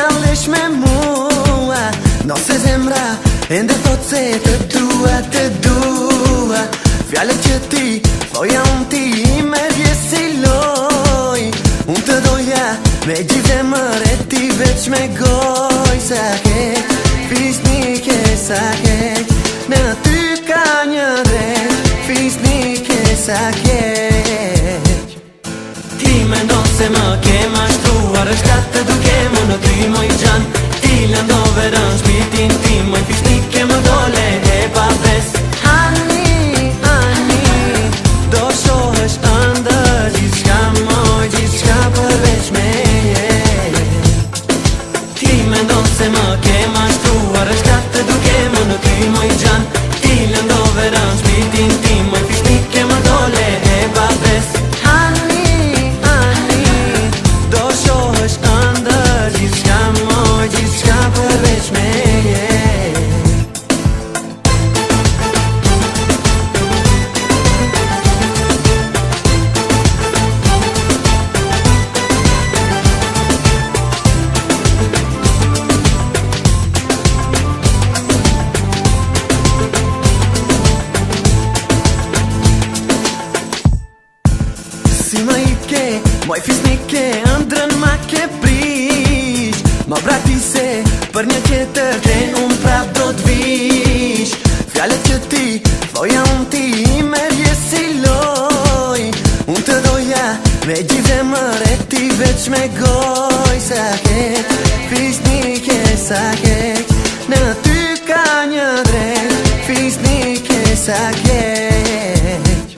fjallesh me mua, nëse zemra ende thot se të dua. Fjallet që ti thoja unë ti me vje si loj. Unë të doja me gjithë zemër e ti veç me goj. Sa keq, fisnike sa keq, në ty ka një drejt. Fisnike sa keq. Ti mendon se më ke mashtruar, është atë duke më në ty moj gjan. Ti lëndove rën shpirtin ti moj fisnike më dole e pa pres. Se më ke mashtruar, është atë duke më në ty moj gjan. Ti lëndove rën shpirtin tim, moj fisnike më dole e pa pres. Ani, do shohësh ëndër gjithçka moj, gjithçka përveç meje. Si më i ke, moj fisnike, ëndrën ma ke prish. Ma brati se për një tjetër tren unë prap do t'vish. Fjallet që ti, thoja unë ti me rje si loj. Unë të doja me gjithë zemër e ti veç me goj. Sa keq, fisnike sa keq, në ty ka një drejt. Fisnike sa keq.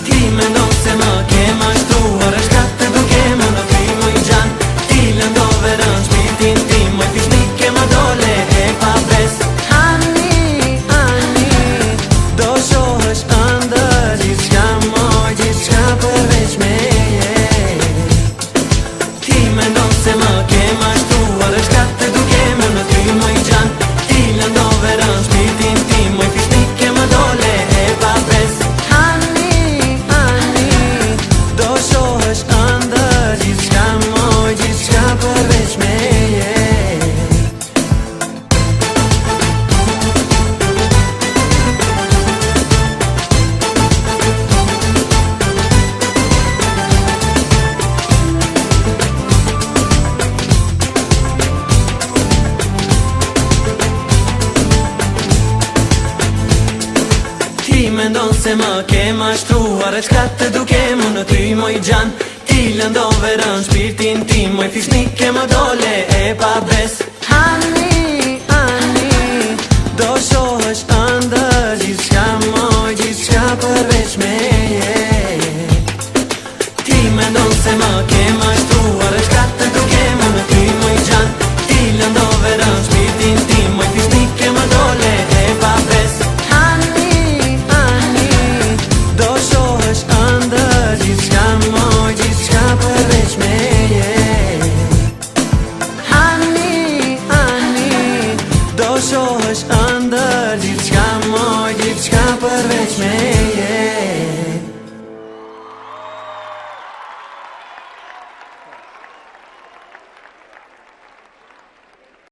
Ti mendon se më ke mashtruar, është atë duke më në ty moj gjan. Ti lëndove rën shpirtin tim, moj fisnike më dole e pa pres. Ani, do shohësh ëndër gjithçka moj, gjithçka përveç meje. Ti mendon se më ke mashtruar, është atë duke më në ty moj gjan. Ti lëndove rën shpirtin tim, moj fisnike më dole e pa pres. Përveç meje. Ti mendon se më ke mashtruar, është atë duke më në ty moj gjan. Ti lëndove rën shpirtin tim, moj fisnike më dole e pa bes.